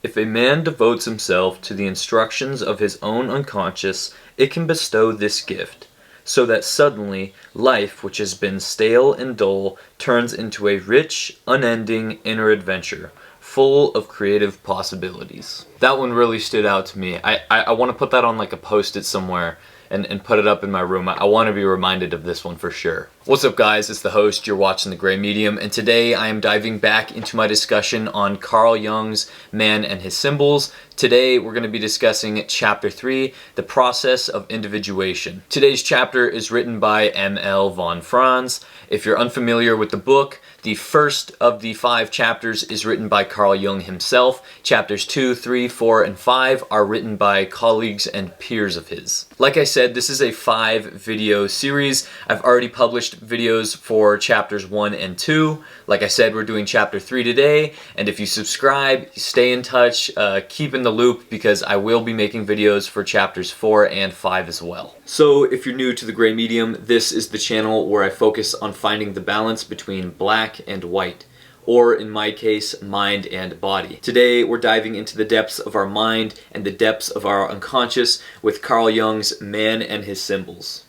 If a man devotes himself to the instructions of his own unconscious, it can bestow this gift, so that suddenly life which has been stale and dull turns into a rich, unending inner adventure, full of creative possibilities. That one really stood out to me. I want to put that on like a post-it somewhere and put it up in my room. I want to be reminded of this one for sure. What's up guys, it's the host, you're watching The Gray Medium, and today I am diving back into my discussion on Carl Jung's Man and His Symbols. Today we're going to be discussing Chapter 3, The Process of Individuation. Today's chapter is written by M.L. von Franz. If you're unfamiliar with the book, the first of the 5 chapters is written by Carl Jung himself. Chapters 2, 3, 4, and 5 are written by colleagues and peers of his. Like I said, this is a 5-video series. I've already published videos for chapters 1 and 2. Like I said, we're doing chapter 3 today, and if you subscribe, stay in touch, keep in the loop, because I will be making videos for chapters 4 and 5 as well. So if you're new to The Gray Medium, this is the channel where I focus on finding the balance between black and white, or in my case, mind and body. Today we're diving into the depths of our mind and the depths of our unconscious with Carl Jung's Man and His Symbols.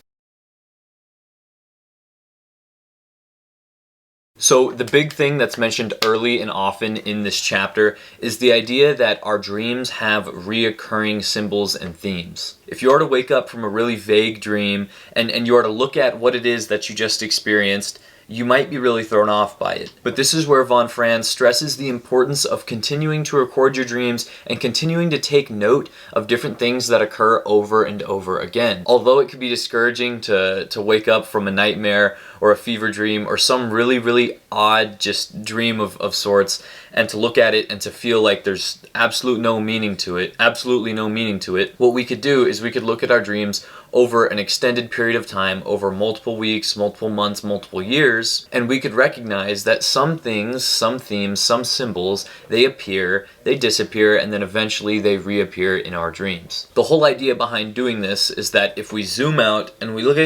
So the big thing that's mentioned early and often in this chapter is the idea that our dreams have reoccurring symbols and themes. If you are to wake up from a really vague dream and you are to look at what it is that you just experienced, you might be really thrown off by it. But this is where von Franz stresses the importance of continuing to record your dreams and continuing to take note of different things that occur over and over again. Although it can be discouraging to wake up from a nightmare or a fever dream or some really odd just dream of sorts, and to look at it and to feel like there's absolutely no meaning to it, what we could do is we could look at our dreams over an extended period of time, over multiple weeks, multiple months, multiple years, and we could recognize that some things, some themes, some symbols, they appear, they disappear, and then eventually they reappear in our dreams. The whole idea behind doing this is that if we zoom out and we look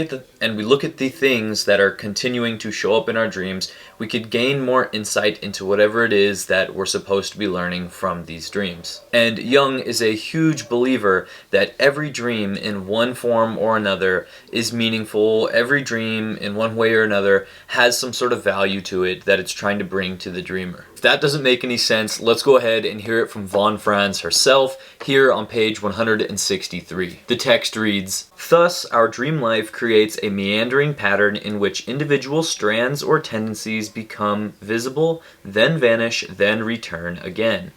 at the things that are continuing to show up in our dreams, we could gain more insight into whatever it is that we're supposed to be learning from these dreams. And Jung is a huge believer that every dream in one form or another is meaningful. Every dream in one way or another has some sort of value to it that it's trying to bring to the dreamer. If that doesn't make any sense, let's go ahead and hear it from von Franz herself here on page 163. The text reads, "Thus, our dream life creates a meandering pattern in which individual strands or tendencies become visible, then vanish, then return again.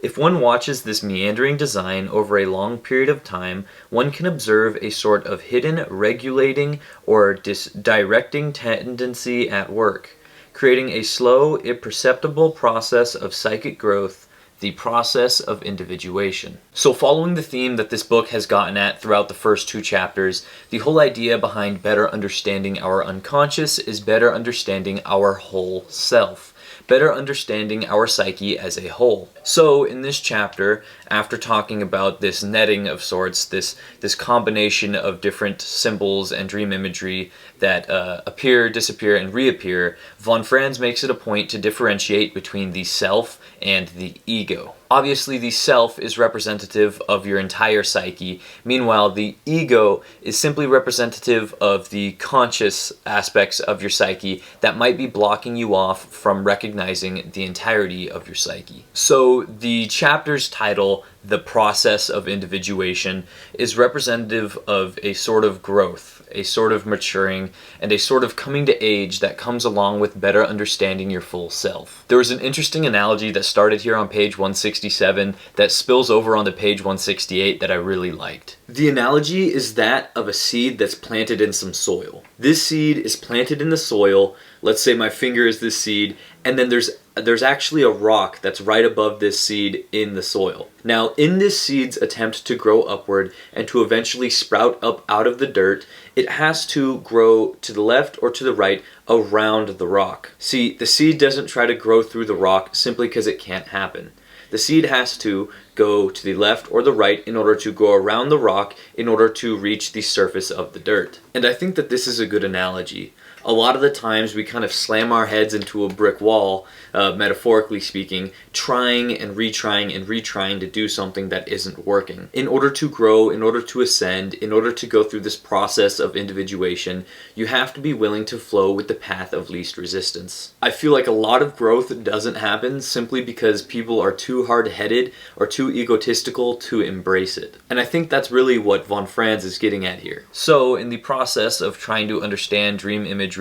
If one watches this meandering design over a long period of time, one can observe a sort of hidden regulating or directing tendency at work, creating a slow, imperceptible process of psychic growth, the process of individuation." So following the theme that this book has gotten at throughout the first 2 chapters, the whole idea behind better understanding our unconscious is better understanding our whole self, better understanding our psyche as a whole. So in this chapter, after talking about this netting of sorts, this combination of different symbols and dream imagery that appear, disappear, and reappear, von Franz makes it a point to differentiate between the self and the ego. Obviously, the self is representative of your entire psyche. Meanwhile, the ego is simply representative of the conscious aspects of your psyche that might be blocking you off from recognizing the entirety of your psyche. So the chapter's title, The Process of Individuation, is representative of a sort of growth, a sort of maturing, and a sort of coming to age that comes along with better understanding your full self. There was an interesting analogy that started here on page 167 that spills over onto page 168 that I really liked. The analogy is that of a seed that's planted in some soil. This seed is planted in the soil. Let's say my finger is this seed, and then there's actually a rock that's right above this seed in the soil. Now, in this seed's attempt to grow upward and to eventually sprout up out of the dirt, it has to grow to the left or to the right around the rock. See, the seed doesn't try to grow through the rock simply because it can't happen. The seed has to go to the left or the right in order to go around the rock in order to reach the surface of the dirt. And I think that this is a good analogy. A lot of the times we kind of slam our heads into a brick wall, metaphorically speaking, trying and retrying to do something that isn't working. In order to grow, in order to ascend, in order to go through this process of individuation, you have to be willing to flow with the path of least resistance. I feel like a lot of growth doesn't happen simply because people are too hard-headed or too egotistical to embrace it. And I think that's really what von Franz is getting at here. So, in the process of trying to understand dream imagery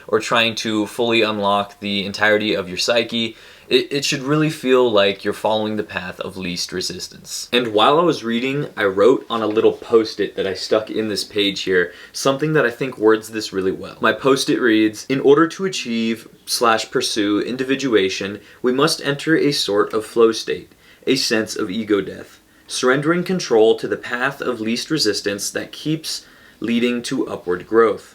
or trying to fully unlock the entirety of your psyche, it should really feel like you're following the path of least resistance. And while I was reading, I wrote on a little post-it that I stuck in this page here, something that I think words this really well. My post-it reads, "In order to achieve/pursue individuation, we must enter a sort of flow state, a sense of ego death, surrendering control to the path of least resistance that keeps leading to upward growth.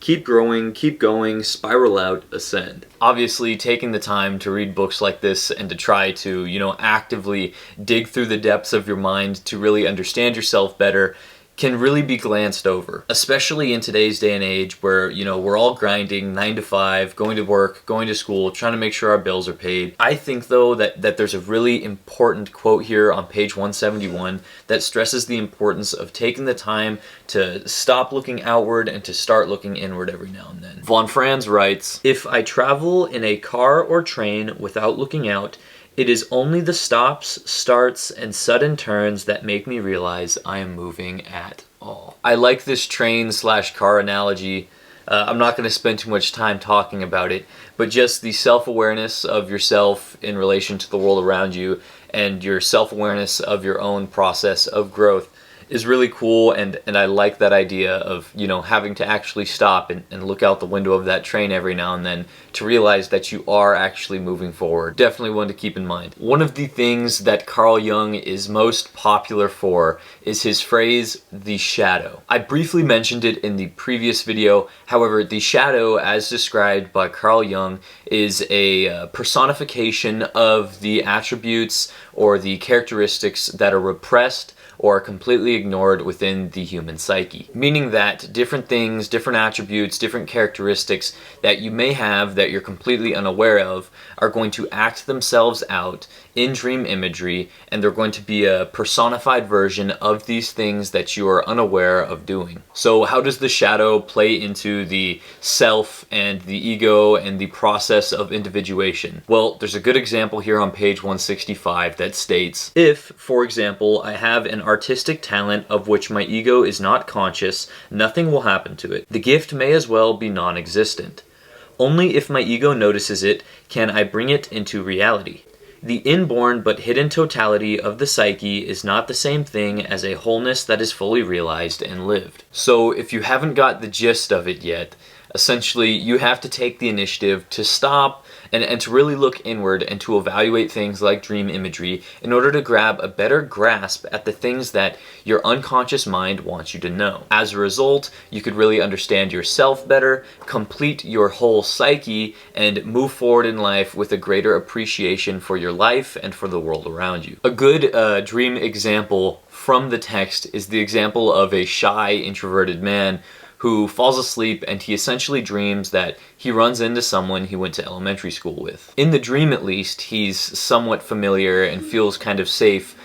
Keep growing, keep going, spiral out, ascend." Obviously, taking the time to read books like this and to try to, actively dig through the depths of your mind to really understand yourself better can really be glanced over, especially in today's day and age where, we're all grinding 9 to 5, going to work, going to school, trying to make sure our bills are paid. I think, though, that there's a really important quote here on page 171 that stresses the importance of taking the time to stop looking outward and to start looking inward every now and then. Von Franz writes, "If I travel in a car or train without looking out, it is only the stops, starts, and sudden turns that make me realize I am moving at all." I like this train/car analogy. I'm not going to spend too much time talking about it, but just the self-awareness of yourself in relation to the world around you and your self-awareness of your own process of growth is really cool, and I like that idea of, having to actually stop and look out the window of that train every now and then to realize that you are actually moving forward. Definitely one to keep in mind. One of the things that Carl Jung is most popular for is his phrase, the shadow. I briefly mentioned it in the previous video. However, the shadow, as described by Carl Jung, is a personification of the attributes or the characteristics that are repressed or completely ignored within the human psyche. Meaning that different things, different attributes, different characteristics that you may have that you're completely unaware of are going to act themselves out in dream imagery, and they're going to be a personified version of these things that you are unaware of doing. So how does the shadow play into the self and the ego and the process of individuation? Well, there's a good example here on page 165 that states, "If, for example, I have an artistic talent of which my ego is not conscious, nothing will happen to it. The gift may as well be non-existent. Only if my ego notices it can I bring it into reality. The inborn but hidden totality of the psyche is not the same thing as a wholeness that is fully realized and lived." So if you haven't got the gist of it yet, essentially you have to take the initiative to stop and to really look inward and to evaluate things like dream imagery in order to grab a better grasp at the things that your unconscious mind wants you to know. As a result, you could really understand yourself better, complete your whole psyche, and move forward in life with a greater appreciation for your life and for the world around you. A good dream example from the text is the example of a shy, introverted man who falls asleep and he essentially dreams that he runs into someone he went to elementary school with. In the dream, at least, he's somewhat familiar and feels kind of safe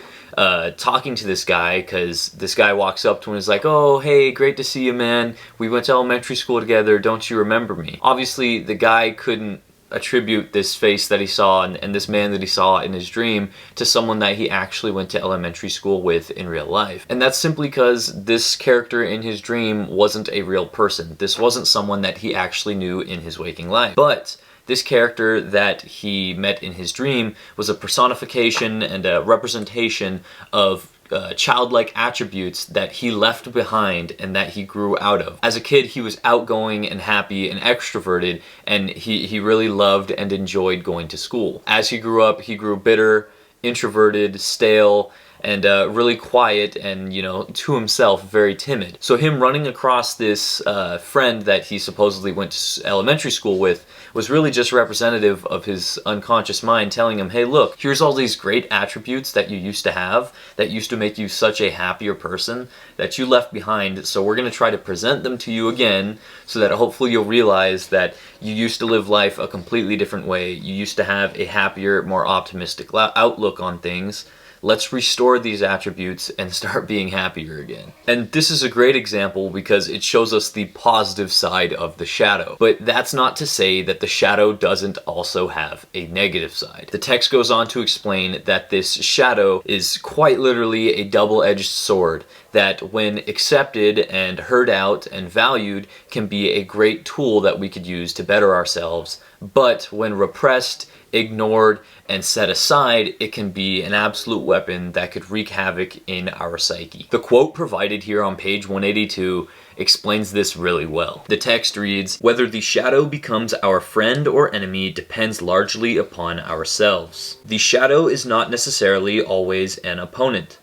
talking to this guy, because this guy walks up to him and is like, "Oh, hey, great to see you, man. We went to elementary school together. Don't you remember me?" Obviously, the guy couldn't attribute this face that he saw and this man that he saw in his dream to someone that he actually went to elementary school with in real life. And that's simply because this character in his dream wasn't a real person. This wasn't someone that he actually knew in his waking life. But this character that he met in his dream was a personification and a representation of childlike attributes that he left behind and that he grew out of. As a kid, he was outgoing and happy and extroverted, and he really loved and enjoyed going to school. As he grew up, he grew bitter, introverted, stale, and really quiet and, to himself, very timid. So him running across this friend that he supposedly went to elementary school with was really just representative of his unconscious mind telling him, hey, look, here's all these great attributes that you used to have, that used to make you such a happier person, that you left behind, so we're going to try to present them to you again, so that hopefully you'll realize that you used to live life a completely different way. You used to have a happier, more optimistic outlook on things. Let's restore these attributes and start being happier again. And this is a great example because it shows us the positive side of the shadow. But that's not to say that the shadow doesn't also have a negative side. The text goes on to explain that this shadow is quite literally a double-edged sword that when accepted and heard out and valued can be a great tool that we could use to better ourselves. But when repressed, ignored, and set aside, it can be an absolute weapon that could wreak havoc in our psyche. The quote provided here on page 182 explains this really well. The text reads, "Whether the shadow becomes our friend or enemy depends largely upon ourselves. The shadow is not necessarily always an opponent.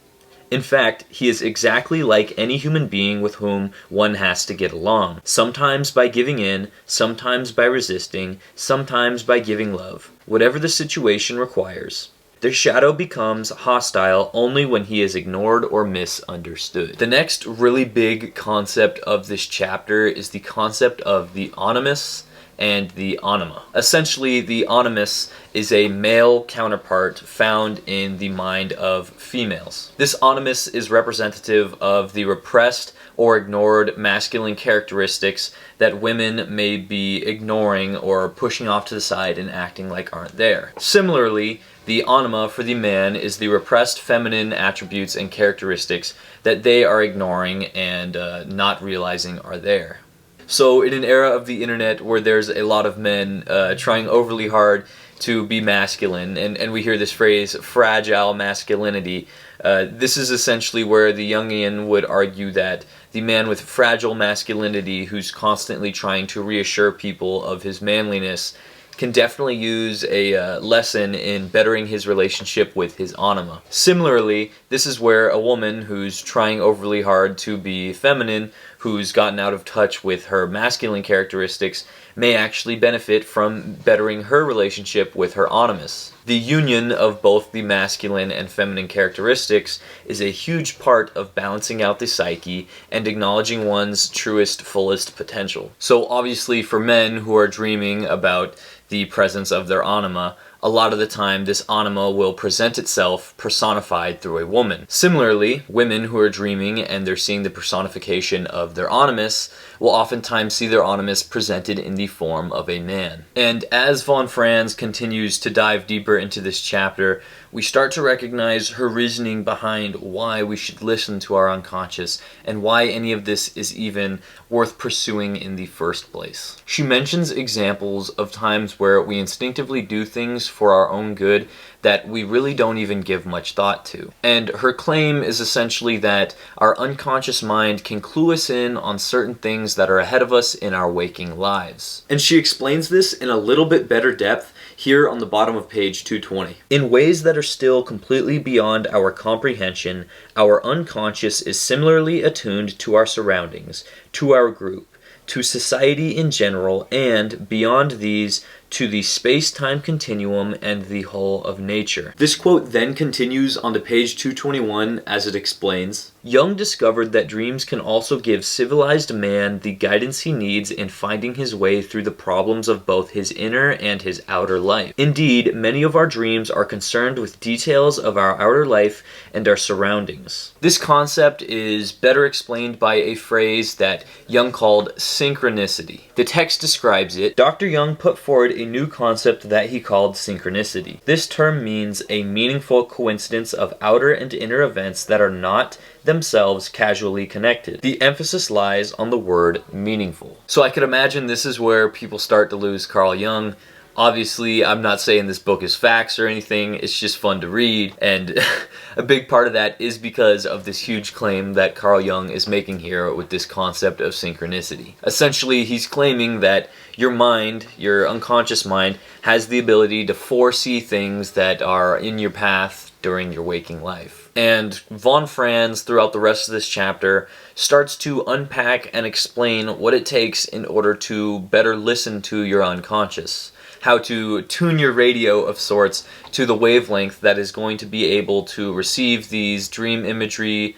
In fact, he is exactly like any human being with whom one has to get along, sometimes by giving in, sometimes by resisting, sometimes by giving love, whatever the situation requires. The shadow becomes hostile only when he is ignored or misunderstood." The next really big concept of this chapter is the concept of the Animus and the Anima. Essentially, the Animus is a male counterpart found in the mind of females. This Animus is representative of the repressed or ignored masculine characteristics that women may be ignoring or pushing off to the side and acting like aren't there. Similarly, the Anima for the man is the repressed feminine attributes and characteristics that they are ignoring and not realizing are there. So in an era of the internet where there's a lot of men trying overly hard to be masculine, and we hear this phrase, fragile masculinity, this is essentially where the Jungian would argue that the man with fragile masculinity who's constantly trying to reassure people of his manliness can definitely use a lesson in bettering his relationship with his anima. Similarly, this is where a woman who's trying overly hard to be feminine, who's gotten out of touch with her masculine characteristics, may actually benefit from bettering her relationship with her animus. The union of both the masculine and feminine characteristics is a huge part of balancing out the psyche and acknowledging one's truest, fullest potential. So obviously for men who are dreaming about the presence of their anima, a lot of the time this anima will present itself personified through a woman. Similarly, women who are dreaming and they're seeing the personification of their animus will oftentimes see their animus presented in the form of a man. And as von Franz continues to dive deeper into this chapter, we start to recognize her reasoning behind why we should listen to our unconscious and why any of this is even worth pursuing in the first place. She mentions examples of times where we instinctively do things for our own good that we really don't even give much thought to. And her claim is essentially that our unconscious mind can clue us in on certain things that are ahead of us in our waking lives. And she explains this in a little bit better depth here on the bottom of page 220. In ways that are still completely beyond our comprehension, our unconscious is similarly attuned to our surroundings, to our group, to society in general, and, beyond these, to the space-time continuum and the whole of nature. This quote then continues on to page 221 as it explains, Jung discovered that dreams can also give civilized man the guidance he needs in finding his way through the problems of both his inner and his outer life. Indeed, many of our dreams are concerned with details of our outer life and our surroundings. This concept is better explained by a phrase that Jung called synchronicity. The text describes it. Dr. Jung put forward a new concept that he called synchronicity. This term means a meaningful coincidence of outer and inner events that are not themselves casually connected. The emphasis lies on the word meaningful. So I could imagine this is where people start to lose Carl Jung. Obviously, I'm not saying this book is facts or anything, it's just fun to read, and a big part of that is because of this huge claim that Carl Jung is making here with this concept of synchronicity. Essentially, he's claiming that your mind, your unconscious mind, has the ability to foresee things that are in your path during your waking life. And von Franz, throughout the rest of this chapter, starts to unpack and explain what it takes in order to better listen to your unconscious. How to tune your radio of sorts to the wavelength that is going to be able to receive these dream imagery,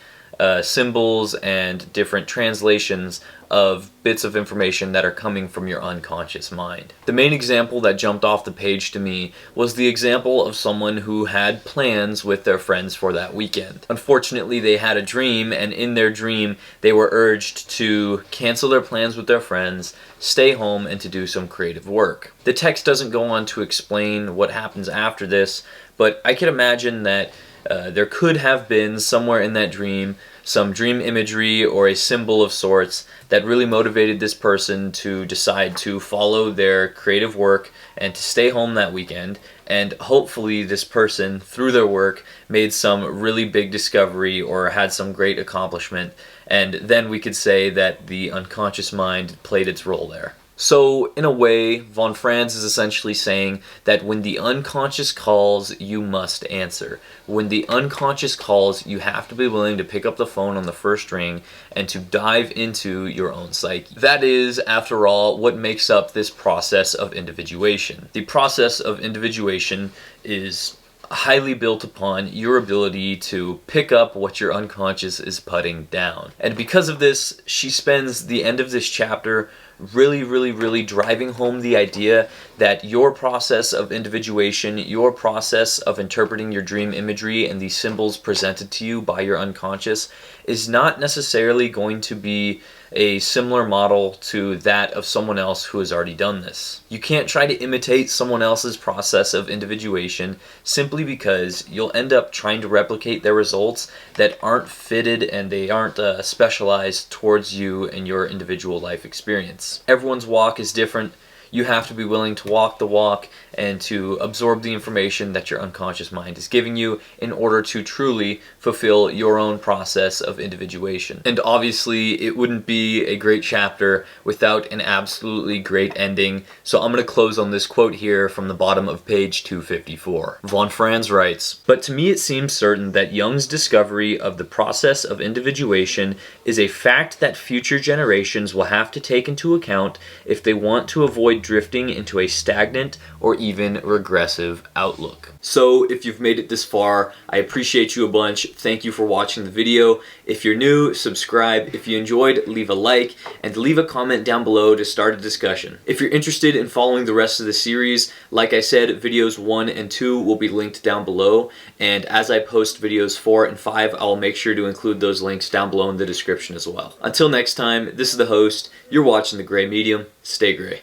symbols, and different translations of bits of information that are coming from your unconscious mind. The main example that jumped off the page to me was the example of someone who had plans with their friends for that weekend. Unfortunately, they had a dream, and in their dream, they were urged to cancel their plans with their friends, stay home, and to do some creative work. The text doesn't go on to explain what happens after this, but I can imagine that there could have been somewhere in that dream some dream imagery or a symbol of sorts that really motivated this person to decide to follow their creative work and to stay home that weekend. And hopefully this person, through their work, made some really big discovery or had some great accomplishment. And then we could say that the unconscious mind played its role there. So, in a way, von Franz is essentially saying that when the unconscious calls, you must answer. When the unconscious calls, you have to be willing to pick up the phone on the first ring and to dive into your own psyche. That is, after all, what makes up this process of individuation. The process of individuation is highly built upon your ability to pick up what your unconscious is putting down. And because of this, she spends the end of this chapter really driving home the idea that your process of individuation, your process of interpreting your dream imagery and the symbols presented to you by your unconscious is not necessarily going to be a similar model to that of someone else who has already done this. You can't try to imitate someone else's process of individuation simply because you'll end up trying to replicate their results that aren't fitted and they aren't specialized towards you and your individual life experience. Everyone's walk is different. You have to be willing to walk the walk and to absorb the information that your unconscious mind is giving you in order to truly fulfill your own process of individuation. And obviously, it wouldn't be a great chapter without an absolutely great ending, so I'm going to close on this quote here from the bottom of page 254. Von Franz writes, "But to me it seems certain that Jung's discovery of the process of individuation is a fact that future generations will have to take into account if they want to avoid drifting into a stagnant or even regressive outlook." So if you've made it this far, I appreciate you a bunch. Thank you for watching the video. If you're new, subscribe. If you enjoyed, leave a like and leave a comment down below to start a discussion. If you're interested in following the rest of the series, like I said, videos 1 and 2 will be linked down below, and as I post videos 4 and 5, I'll make sure to include those links down below in the description as well. Until next time, this is the host. You're watching The Gray Medium. Stay gray.